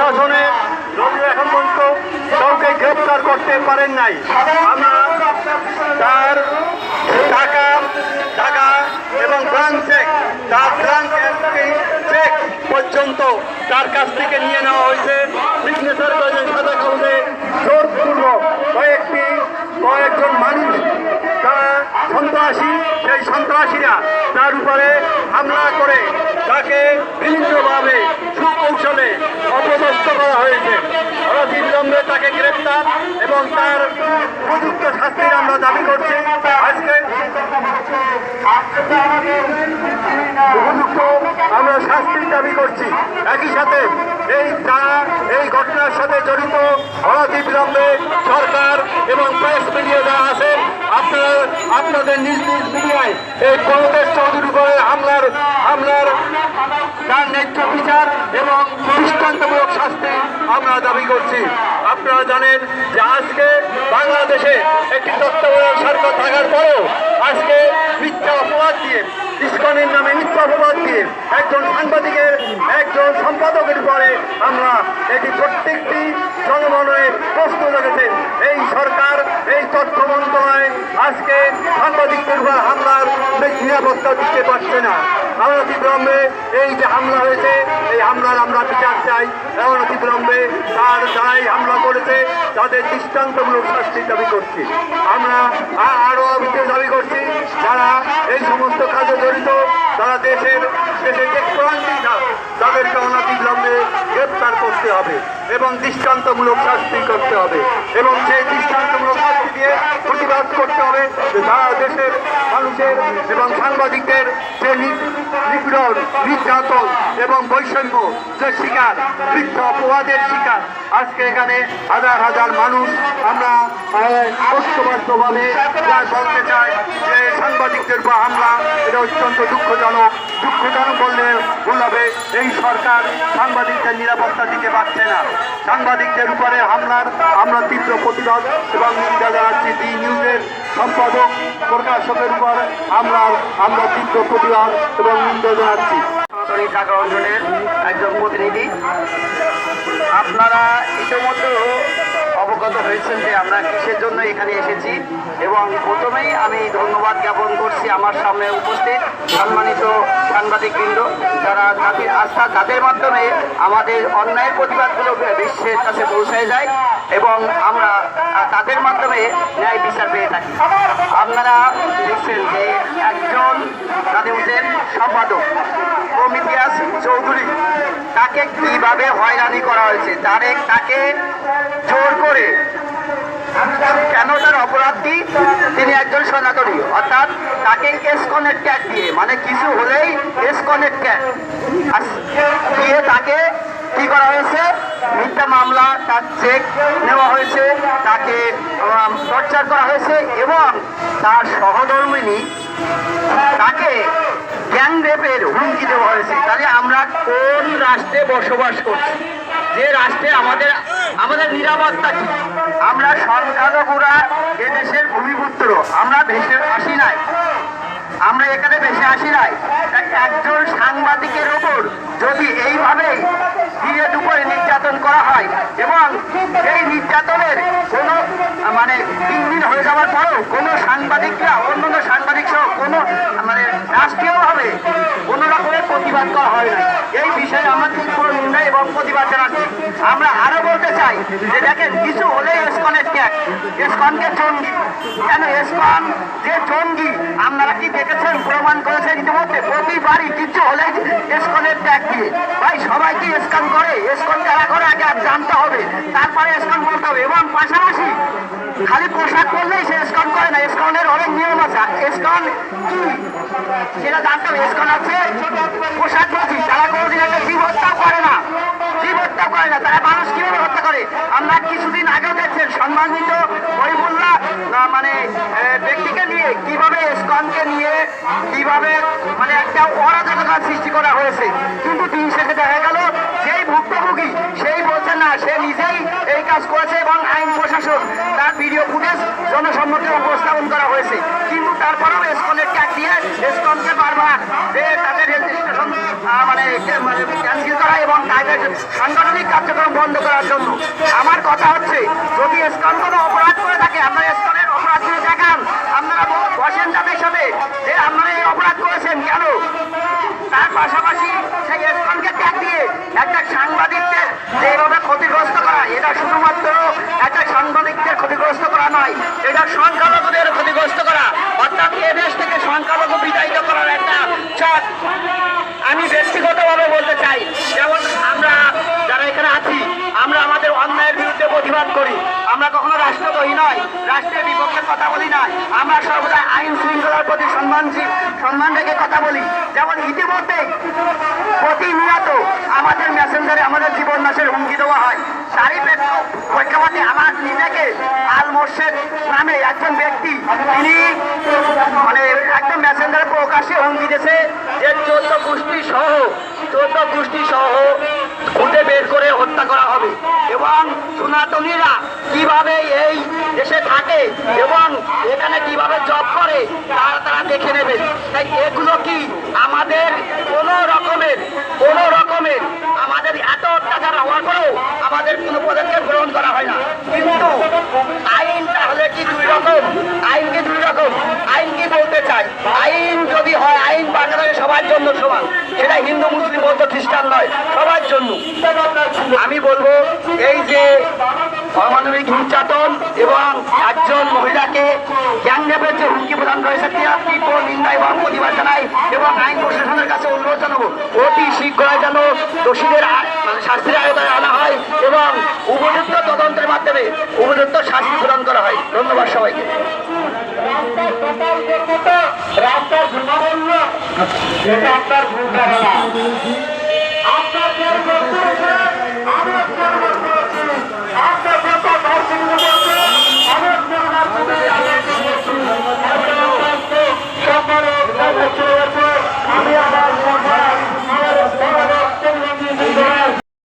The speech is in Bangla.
প্রশাসনে যদিও এখন পর্যন্ত কাউকে গ্রেপ্তার করতে পারেন নাই। আমরা তার টাকা এবং ব্রাঞ্চ চেক, তার ব্রাঞ্চ চেক পর্যন্ত তার কাছ থেকে নিয়ে নেওয়া হয়েছে। সিগনেচার করে সাদা কাগজে জোরপূর্বক কয়েকজন মানুষ যারা সন্ত্রাসী, সেই সন্ত্রাসীরা তার উপরে হামলা করে তাকে বিভিন্নভাবে সুকৌশলে অপদস্থ করা হয়েছে। অনতিবিলম্বে তাকে গ্রেপ্তার এবং তার উপযুক্ত শাস্তির আমরা দাবি করছি। আজকে উপযুক্ত আমরা শাস্তির দাবি করছি। একই সাথে যারা এই ঘটনার সাথে জড়িত অনতিবিলম্বে সরকার এবং প্রেস মিডিয়া যারা আছেন, আপনাদের নিজ নিজ মিডিয়ায় এই প্রমোদের চৌধুরীর উপরে হামলার তার ন্যায্য বিচার এবং দৃষ্টান্তমূলক শাস্তি আমরা দাবি করছি। আপনারা জানেন যে আজকে বাংলাদেশে একটি তত্ত্বাবধায়ক সরকার থাকার পরেও আজকে মিথ্যা অপবাদ দিয়ে, ইসকনের নামে মিথ্যা অপবাদ দিয়ে একজন সম্পাদকের পরে আমরা এটি প্রত্যেকটি জনমনে প্রশ্ন রেখেছেন। এই সরকার, এই তথ্য মন্ত্রণালয় আজকে সাংবাদিকদের উপর হামলার নিরাপত্তা দিতে পারছে না। অনতিবিলম্বে এই যে হামলা হয়েছে, এই হামলার আমরা বিচার চাই। অনতিবিলম্বে যারাই হামলা করেছে তাদের দৃষ্টান্তমূলক শাস্তির দাবি করছি। আমরা আরও দাবি করছি, যারা এই সমস্ত কাজে জড়িত, তারা দেশের যে ক্রান্তি তাদেরকে অনতিবিলম্বে গ্রেপ্তার করতে হবে এবং দৃষ্টান্তমূলক শাস্তি করতে হবে এবং সেই দৃষ্টান্তমূলক শাস্তি দিয়ে প্রতিবাদ করতে হবে যে তারা দেশের মানুষের এবং সাংবাদিকদের যে নিপীড়ন, নির্যাতন এবং বৈষম্য যে শিকার, মিথ্যা অপবাদের শিকার, আজকে এখানে হাজার হাজার মানুষ আমরা ঐক্যবদ্ধভাবে যা বলতে চাই যে সাংবাদিকদের উপর হামলা এটা অত্যন্ত দুঃখজনক বললে ভুল হবে। এই সরকার সাংবাদিকদের নিরাপত্তা দিতে পারছে না। সাংবাদিকদের উপরে হামলার আমরা তীব্র প্রতিবাদ এবং নিন্দা জানাচ্ছি। ডি নিউজের সম্পাদক প্রকাশকের উপর আমরা তীব্র প্রতিবাদ এবং নিন্দা জানাচ্ছি। সনাতনী ঢাকা অঞ্চলের একজন প্রতিনিধি, আপনারা ইতিমধ্যে অবগত হয়েছেন যে আমরা কিসের জন্য এখানে এসেছি এবং প্রথমেই আমি ধন্যবাদ জ্ঞাপন করছি আমার সামনে উপস্থিত সম্মানিত সাংবাদিকবৃন্দ, যারা জাতির আস্থা, যাদের মাধ্যমে আমাদের অন্যায়ের প্রতিবাদগুলো বিশ্বের কাছে পৌঁছায় যায় এবং আমরা তাদের মাধ্যমে ন্যায় বিচার পেয়ে থাকি। আপনারা দেখছেন যে একজন জাতীয় সম্পাদক প্রমিথিয়াস চৌধুরী, তাকে কিভাবে হয়রানি করা হয়েছে, তাকে জোর করে, কেন তার অপরাধটি, তিনি একজন সনাতনী, অর্থাৎ তাকে এসকনের ট্যাগ দিয়ে, মানে কিছু হলেই এসকনের ট্যাগ দিয়ে তাকে কি করা হয়েছে, মিথ্যা মামলা, তার চেক নেওয়া হয়েছে, তাকে টর্চার করা হয়েছে এবং তার সহধর্মিনী তাকে গ্যাং রেপের হুমকি দেওয়া হয়েছে। তাহলে আমরা কোন রাষ্ট্রে বসবাস করছি, যে রাষ্ট্রে আমাদের নিরাপত্তা কি? আমরা সংখ্যালঘুরা এদেশের ভূমিপুত্র, আমরা ভেসে আসি নাই, আমরা এখানে ভেসে আসি নাই। একজন সাংবাদিকের ওপর যদি এইভাবেই দিনে দুপুরে নির্যাতন করা হয় এবং এই নির্যাতনের কোনো 3 দিন হয়ে যাওয়ার পরেও কোনো সাংবাদিকরা, অন্যান্য সাংবাদিক সহ কোনো রাষ্ট্রীয়ভাবে কোনো রকমের প্রতিবাদ করা হয় না। এই বিষয়ে আমরা তীব্র নিন্দা এবং প্রতিবাদ জানাচ্ছি। আমরা আরো বলতে চাই যে দেখেন, কিছু হলে এসকনের ট্যাগ, এসকনকে জঙ্গি, কেন এসকন যে জঙ্গি আপনারা কি দেখেছেন, প্রমাণ করেছেন ইতিমধ্যে, প্রতিবারই কিছু হলে এসকনের ট্যাগ দিয়ে। ভাই, সবাই কি এসকন করে? এসকন যারা করে আগে জানতে হবে, তারপরে এসকন বলতে হবে। এবং পাশাপাশি খালি পোশাক করলেই সে এসকন করে না, এসকনের অনেক নিয়ম আছে। এসকন কি সেটা জানতে হবে। এসকন আছে পোশাক বাজি, তারা কোনোদিন একটা জীব হত্যাও করে না, তারা মানুষ কিভাবে হত্যা করে। আমরা কিছুদিন আগেও দেখছেন সম্মানিত মহিবুল্লাহ ব্যক্তিকে নিয়ে কিভাবে এসকনকে নিয়ে কিভাবে একটা অরাজকতা সৃষ্টি করা হয়েছে। কিন্তু দিন শেষে দেখা গেল সেই ভুক্তভোগী সেই বলছে না, সে নিজেই এই কাজ করেছে এবং আইন প্রশাসন তার ভিডিও ফুটেজ জনসম্মুখে উপস্থাপন করা হয়েছে। কিন্তু তারপরেও এসকনের ট্যাগ দিয়ে এসকনকে বারবার তাদের রেজিস্ট্রেশন ক্যান্সেল করা এবং তাদের সাংগঠনিক কার্যক্রম বন্ধ করার জন্য। আমার কথা হচ্ছে, যদি ইসকন কোনো অপরাধ করে থাকে, আপনারা ইসকনের অপরাধগুলো দেখান, আপনারা বসেন তাদের সাথে যে আপনারা এই অপরাধ করেছেন কেন। তার পাশাপাশি সেই ইসকনকে ত্যাগ দিয়ে একটা সাংবাদিকদের যেভাবে ক্ষতিগ্রস্ত করা, এটা শুধুমাত্র একটা সাংবাদিকদের ক্ষতিগ্রস্ত করা নয়, এটা সংখ্যালঘুদের ক্ষতিগ্রস্ত করা, অর্থাৎ এদেশ থেকে সংখ্যালঘু বিতাড়িত করার একটা চাপ। আমি ব্যক্তিগতভাবে বলতে চাই, যেমন আমরা যারা এখানে আছি, আমরা আমাদের অন্যায়ের বিরুদ্ধে প্রতিবাদ করি, আমরা কখনো রাষ্ট্রদ্রোহী নয়, রাষ্ট্রের বিপক্ষে কথা বলি না, আমরা সর্বদা আইন শৃঙ্খলার প্রতি সম্মান রেখে কথা বলি। যেমন ইতিমধ্যে প্রতিনিয়ত আমাদের মেসেঞ্জারে আমাদের জীবন নাশের হুমকি দেওয়া হয়। তারই প্রেক্ষাপটে আমার নিজেকে আল মোর্শেদ নামে একজন ব্যক্তি, তিনি মানে একদম মেসেঞ্জারে প্রকাশ্যে হুমকি দিয়েছে যে 14 গোষ্ঠী সহ খুঁজে বের করে হত্যা করা হবে, এবং সনাতনীরা কিভাবে এই দেশে থাকে এবং এখানে কিভাবে জব করে তারা দেখে নেবে। তাই এগুলো কি আমাদের কোনো রকমের আমাদের এত অত্যাচার হওয়ার পরেও আমাদের কোনো পদক্ষেপ গ্রহণ করা হয় না। কিন্তু আইন তাহলে কি দুই রকম? আইন কি বলতে চাই? আইন যদি হয়, আইন বাংলাদেশে সবার জন্য সমান, সেটা হিন্দু মুসলিম বৌদ্ধ খ্রিস্টান নয়, সবার জন্য। আমি বলবো, এই যে অমানবিক নির্যাতন এবং একজন মহিলাকে গ্যাংরেপের যে হুমকি প্রদান করেছে, তীব্র নিন্দা এবং প্রতিবাদ জানাই, এবং আইন প্রশাসনের কাছে অনুরোধ জানাবো অতি শীঘ্রই যেন দোষীদের শাস্তির আওতায় আনা হয় এবং উপযুক্ত তদন্তের মাধ্যমে উপযুক্ত শাস্তি প্রদান করা হয়। ধন্যবাদ সবাইকে। রাস্তার ভূমা বলল, এটা আপনার ভূমিকা।